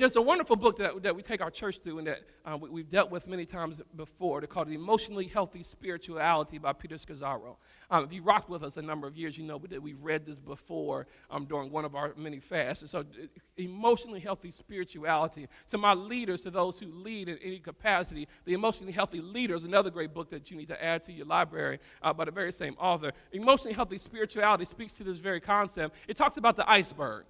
there's a wonderful book that we take our church through and that we've dealt with many times before. They're called The Emotionally Healthy Spirituality by Peter Scazzaro. If you rocked with us a number of years, you know that we've read this before during one of our many fasts. And so emotionally healthy spirituality. To my leaders, to those who lead in any capacity, The Emotionally Healthy Leader is another great book that you need to add to your library by the very same author. Emotionally healthy spirituality speaks to this very concept. It talks about the iceberg.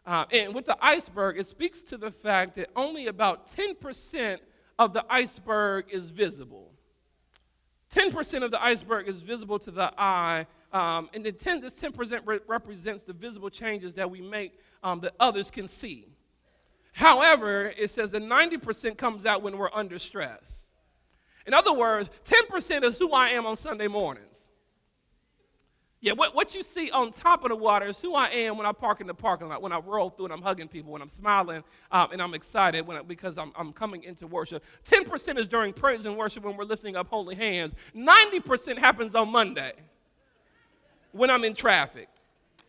And with the iceberg, it speaks to the fact that only about 10% of the iceberg is visible. 10% of the iceberg is visible to the eye, and this 10% represents the visible changes that we make that others can see. However, it says that 90% comes out when we're under stress. In other words, 10% is who I am on Sunday mornings. Yeah, what you see on top of the water is who I am when I park in the parking lot, when I roll through and I'm hugging people, when I'm smiling and I'm excited because I'm coming into worship. 10% is during praise and worship when we're lifting up holy hands. 90% happens on Monday when I'm in traffic,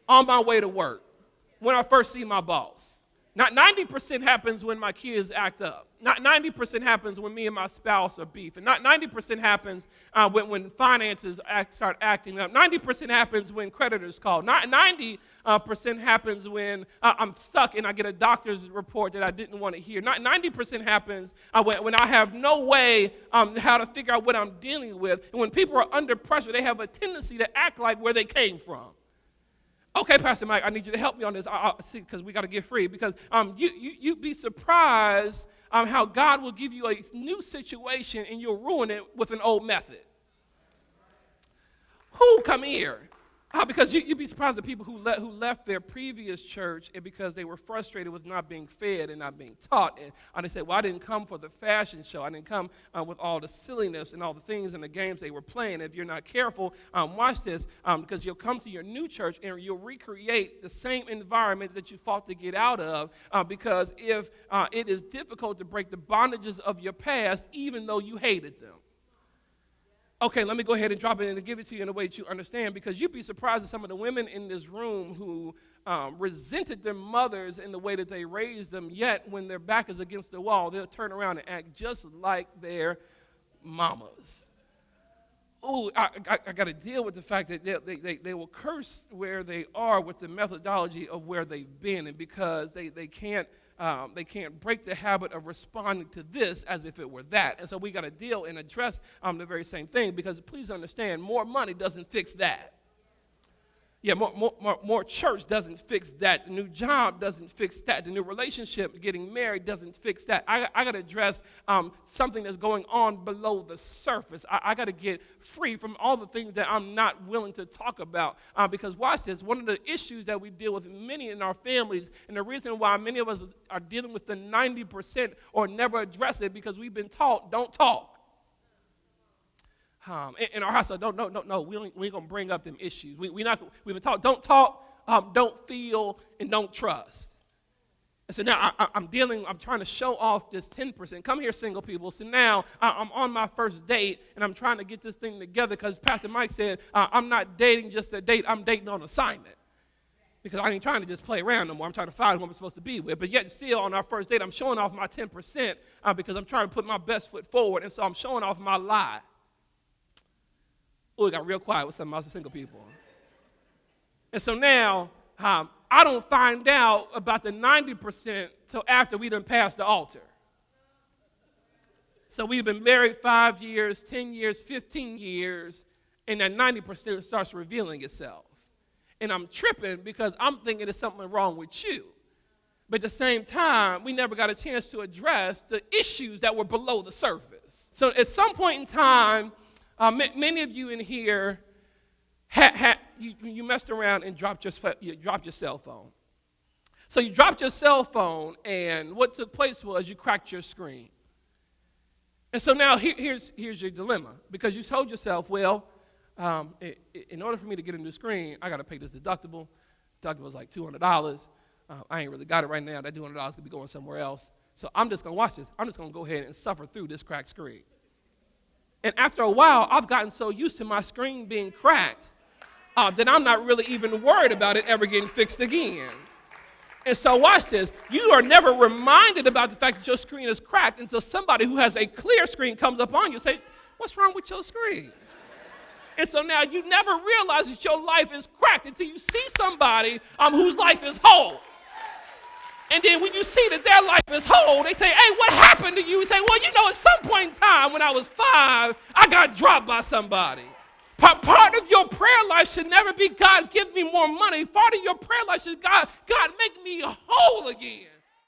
on my way to work, when I first see my boss. Not 90% happens when my kids act up. Not 90% happens when me and my spouse are beefing. Not 90% happens when finances start acting up. 90% happens when creditors call. Not 90% happens when I'm stuck and I get a doctor's report that I didn't want to hear. Not 90% happens when I have no way how to figure out what I'm dealing with. And when people are under pressure, they have a tendency to act like where they came from. Okay, Pastor Mike, I need you to help me on this because we got to get free. Because you'd be surprised how God will give you a new situation and you'll ruin it with an old method. Who come here? Because you'd be surprised at people who left their previous church and because they were frustrated with not being fed and not being taught. And they said, well, I didn't come for the fashion show. I didn't come with all the silliness and all the things and the games they were playing. If you're not careful, watch this, because you'll come to your new church and you'll recreate the same environment that you fought to get out of because if it is difficult to break the bondages of your past, even though you hated them. Okay, let me go ahead and drop it in and give it to you in a way that you understand, because you'd be surprised at some of the women in this room who resented their mothers in the way that they raised them, yet when their back is against the wall, they'll turn around and act just like their mamas. Oh, I got to deal with the fact that they will curse where they are with the methodology of where they've been, and because they can't break the habit of responding to this as if it were that. And so we got to deal and address the very same thing, because please understand, more money doesn't fix that. Yeah, more church doesn't fix that. The new job doesn't fix that. The new relationship, getting married, doesn't fix that. I got to address something that's going on below the surface. I got to get free from all the things that I'm not willing to talk about. Because watch this, one of the issues that we deal with many in our families, and the reason why many of us are dealing with the 90% or never address it, because we've been taught, don't talk. In our house, no, we ain't going to bring up them issues. We've been taught, don't talk, don't feel, and don't trust. And so now I'm trying to show off this 10%. Come here, single people. So now I'm on my first date, and I'm trying to get this thing together, because Pastor Mike said, I'm not dating just a date, I'm dating on assignment. Because I ain't trying to just play around no more. I'm trying to find who I'm supposed to be with. But yet still on our first date, I'm showing off my 10% because I'm trying to put my best foot forward, and so I'm showing off my lie. Oh, it got real quiet with some of my single people. And so now, I don't find out about the 90% till after we done passed the altar. So we've been married 5 years, 10 years, 15 years, and that 90% starts revealing itself. And I'm tripping because I'm thinking there's something wrong with you. But at the same time, we never got a chance to address the issues that were below the surface. So at some point in time, many of you in here, you messed around and dropped your cell phone. So you dropped your cell phone, and what took place was you cracked your screen. And so now here's your dilemma, because you told yourself, well, in order for me to get a new screen, I got to pay this deductible. Deductible is like $200. I ain't really got it right now. That $200 could be going somewhere else. So I'm just going to watch this. I'm just going to go ahead and suffer through this cracked screen. And after a while, I've gotten so used to my screen being cracked that I'm not really even worried about it ever getting fixed again. And so watch this. You are never reminded about the fact that your screen is cracked until somebody who has a clear screen comes up on you and say, what's wrong with your screen? And so now you never realize that your life is cracked until you see somebody whose life is whole. And then when you see that their life is whole, they say, hey, what happened to you? You say, well, you know, at some point in time when I was 5, I got dropped by somebody. Part of your prayer life should never be, God, give me more money. Part of your prayer life should, God, make me whole again.